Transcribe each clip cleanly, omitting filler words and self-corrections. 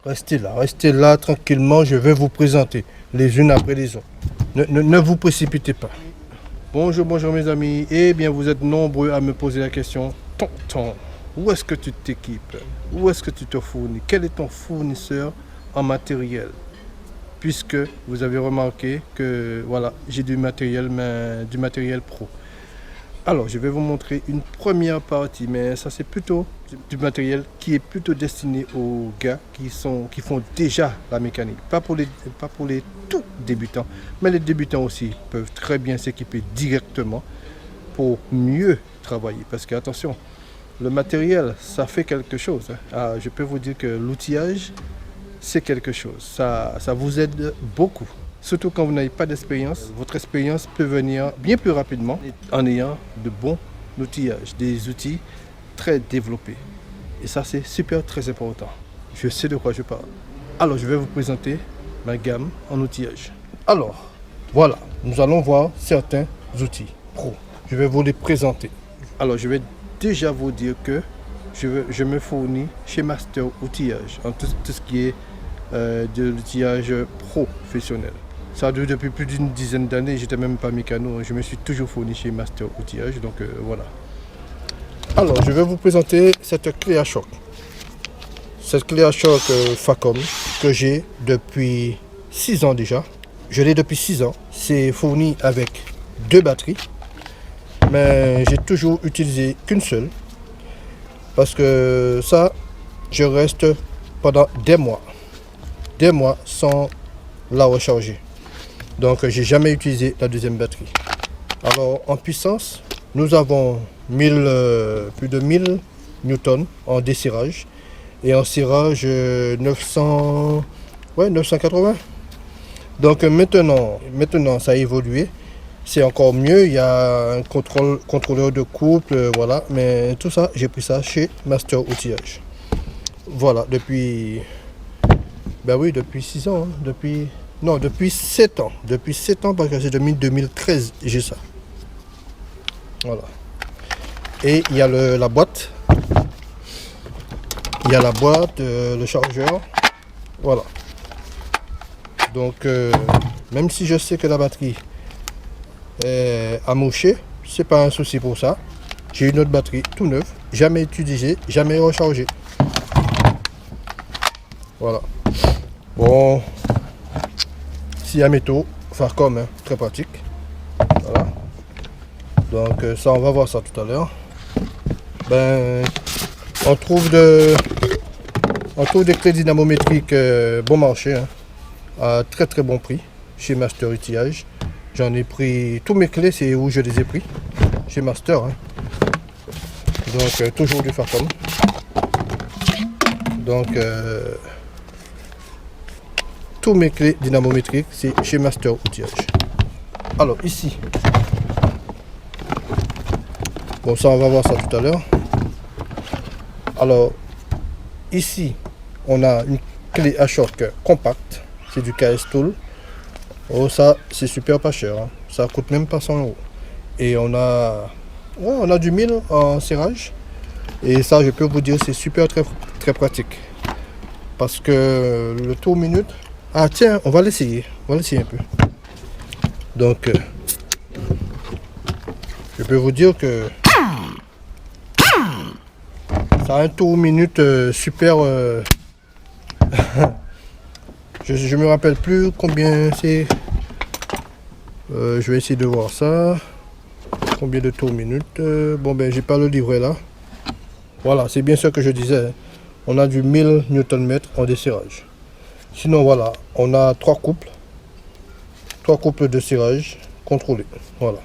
restez là tranquillement, je vais vous présenter les unes après les autres. Ne vous précipitez pas. Bonjour mes amis, eh bien vous êtes nombreux à me poser la question, tonton, où est-ce que tu t'équipes? Où est-ce que tu te fournis? Quel est ton fournisseur en matériel? Puisque vous avez remarqué que voilà, j'ai du matériel, mais du matériel pro. Alors, je vais vous montrer une première partie, mais ça c'est plutôt du matériel qui est plutôt destiné aux gars qui font déjà la mécanique. Pas pour les tout débutants, mais les débutants aussi peuvent très bien s'équiper directement pour mieux travailler. Parce que attention, le matériel, ça fait quelque chose. Ah, je peux vous dire que l'outillage, c'est quelque chose. Ça vous aide beaucoup. Surtout quand vous n'avez pas d'expérience, votre expérience peut venir bien plus rapidement en ayant de bons outillages, des outils très développés. Et ça, c'est super très important. Je sais de quoi je parle. Alors, je vais vous présenter ma gamme en outillage. Alors, voilà, nous allons voir certains outils pro. Je vais vous les présenter. Alors, je vais déjà vous dire que je me fournis chez Master Outillage en tout ce qui est de l'outillage professionnel. Ça dure depuis plus d'une dizaine d'années, j'étais même pas mécano, je me suis toujours fourni chez Master Outillage, donc voilà. Alors, je vais vous présenter cette clé à choc. Cette clé à choc Facom que j'ai depuis 6 ans déjà. Je l'ai depuis 6 ans. C'est fourni avec 2 batteries, mais j'ai toujours utilisé qu'une seule. Parce que ça, je reste pendant des mois sans la recharger. Donc j'ai jamais utilisé la deuxième batterie. Alors en puissance, nous avons plus de 1000 newtons en desserrage et en serrage 980. Donc maintenant ça a évolué, c'est encore mieux, il y a un contrôleur de couple, voilà, mais tout ça j'ai pris ça chez Master Outillage. Voilà, depuis 6 ans, depuis 7 ans. Depuis 7 ans parce que c'est 2013 j'ai ça. Voilà. Et il y a la boîte. Il y a la boîte, le chargeur. Voilà. Donc même si je sais que la batterie est amouchée, c'est pas un souci pour ça. J'ai une autre batterie tout neuve, jamais utilisée, jamais rechargée. Voilà. Bon. S'il y a métaux, Facom, très pratique. Voilà. Donc ça, on va voir ça tout à l'heure. On trouve des clés dynamométriques bon marché, à très très bon prix chez Master Outillage. J'en ai pris tous mes clés, c'est où je les ai pris chez Master. Donc toujours du Facom. Donc tous mes clés dynamométriques, c'est chez Master Outillage. Alors ici, bon ça on va voir ça tout à l'heure. Alors ici, on a une clé à choc compacte, c'est du KS Tool. Oh ça c'est super pas cher, ça coûte même pas 100 €. Et on a du 1000 en serrage. Et ça je peux vous dire c'est super très pratique. Parce que le tour minute. Ah tiens, on va l'essayer un peu. Donc, je peux vous dire que ça a un tour minute super. Je me rappelle plus combien c'est. Je vais essayer de voir ça. Combien de tours minute. Bon ben j'ai pas le livret là. Voilà, c'est bien ce que je disais. On a du 1000 Nm en desserrage. Sinon voilà, on a 3 couples de serrage contrôlés. Voilà.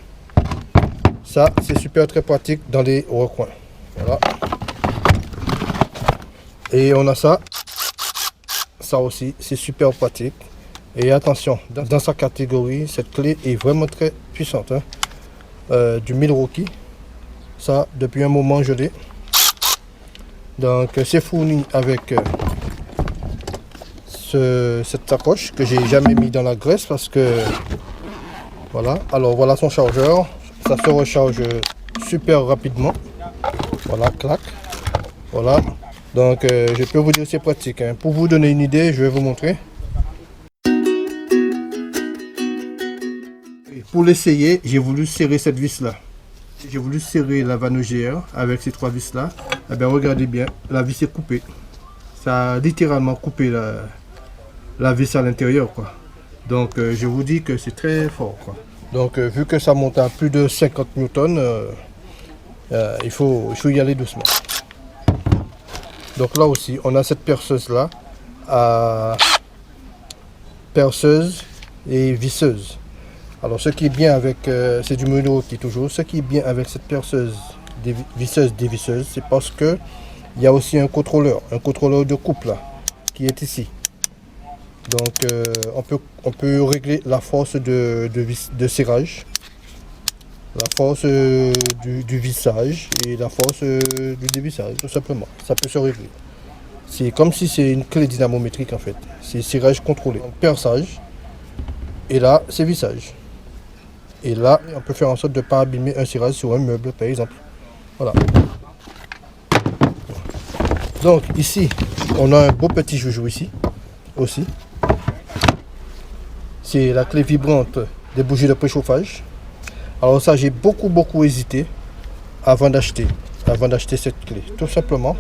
Ça c'est super très pratique dans les recoins. Voilà. Et on a ça. Ça aussi c'est super pratique. Et attention, dans sa catégorie, cette clé est vraiment très puissante. Du Milwaukee. Ça depuis un moment je l'ai. Donc c'est fourni avec cette sacoche que j'ai jamais mis dans la graisse parce que voilà. Alors voilà son chargeur, ça se recharge super rapidement. Voilà, clac. Voilà. Donc je peux vous dire c'est pratique, hein. Pour vous donner une idée, je vais vous montrer. Pour l'essayer, j'ai voulu serrer cette vis là. J'ai voulu serrer la vanne GR avec ces 3 vis là. Eh bien regardez bien, la vis est coupée. Ça a littéralement coupé la vis à l'intérieur, quoi. Donc je vous dis que c'est très fort, quoi. Donc vu que ça monte à plus de 50 newtons, il faut y aller doucement. Donc là aussi, on a cette perceuse là, perceuse et visseuse. Alors ce qui est bien avec, c'est du Milwaukee toujours, ce qui est bien avec cette perceuse visseuse dévisseuse, c'est parce que il y a aussi un contrôleur de coupe là, qui est ici. Donc on peut régler la force de serrage, la force du vissage et la force du dévissage, tout simplement. Ça peut se régler. C'est comme si c'est une clé dynamométrique en fait. C'est serrage contrôlé. Donc, perçage. Et là, c'est vissage. Et là, on peut faire en sorte de ne pas abîmer un serrage sur un meuble, par exemple. Voilà. Donc ici, on a un beau petit joujou ici, aussi. C'est la clé vibrante des bougies de préchauffage. Alors ça, j'ai beaucoup hésité avant d'acheter cette clé. Tout simplement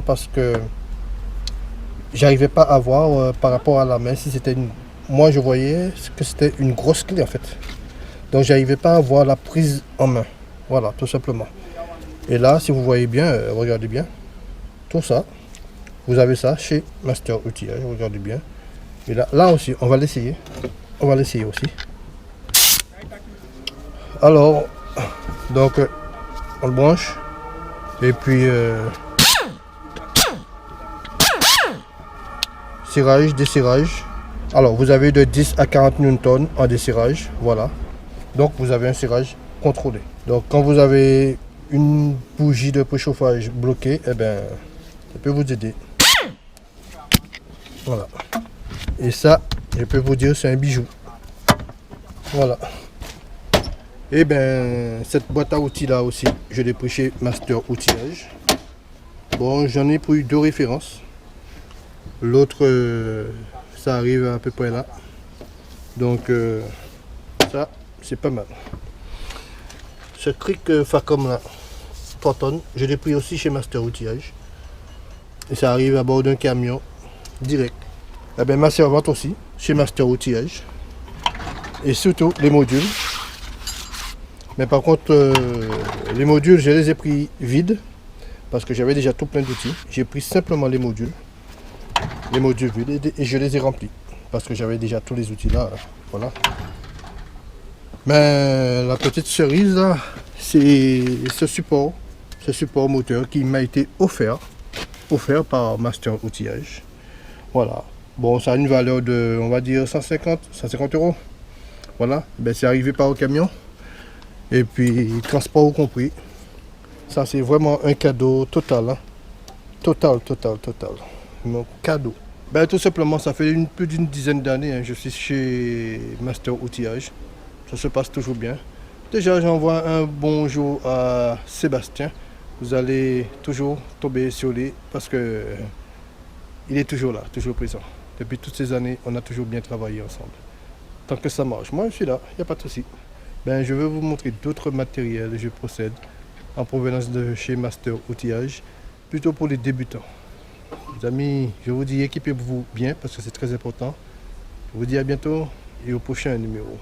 parce que j'arrivais pas à voir par rapport à la main si c'était une... Moi, je voyais que c'était une grosse clé en fait. Donc, j'arrivais pas à voir la prise en main. Voilà, tout simplement. Et là, si vous voyez bien, regardez bien, tout ça, vous avez ça chez Master Outillage, regardez bien. Et là aussi, on va l'essayer. On va l'essayer aussi. Alors, donc, on le branche. Et puis, serrage, desserrage. Alors, vous avez de 10 à 40 newtons en desserrage, voilà. Donc, vous avez un serrage contrôlé. Donc, quand vous avez une bougie de préchauffage bloquée, eh bien, ça peut vous aider. Voilà. Et ça, je peux vous dire, c'est un bijou. Voilà. Et bien, cette boîte à outils là aussi, je l'ai pris chez Master Outillage. Bon, j'en ai pris 2 références. L'autre, ça arrive à peu près là. Donc, ça, c'est pas mal. Ce cric Facom là, 3 tonnes, je l'ai pris aussi chez Master Outillage. Et ça arrive à bord d'un camion, direct. Eh bien, ma servante aussi, chez Master Outillage. Et surtout, les modules. Mais par contre, les modules, je les ai pris vides. Parce que j'avais déjà tout plein d'outils. J'ai pris simplement les modules vides et je les ai remplis. Parce que j'avais déjà tous les outils là. Voilà. Mais la petite cerise là, c'est ce support moteur qui m'a été offert par Master Outillage. Voilà. Bon, ça a une valeur de, on va dire 150 euros. Voilà. Ben, c'est arrivé par au camion. Et puis, transport au compris. Ça, c'est vraiment un cadeau total. Hein. Total. Mon cadeau. Ben, tout simplement, ça fait plus d'une dizaine d'années. Hein, je suis chez Master Outillage. Ça se passe toujours bien. Déjà, j'envoie un bonjour à Sébastien. Vous allez toujours tomber sur lui parce que il est toujours là, toujours présent. Depuis toutes ces années, on a toujours bien travaillé ensemble. Tant que ça marche, moi je suis là, il n'y a pas de souci. Ben, je vais vous montrer d'autres matériels. Je procède en provenance de chez Master Outillage, plutôt pour les débutants. Les amis, je vous dis équipez-vous bien parce que c'est très important. Je vous dis à bientôt et au prochain numéro.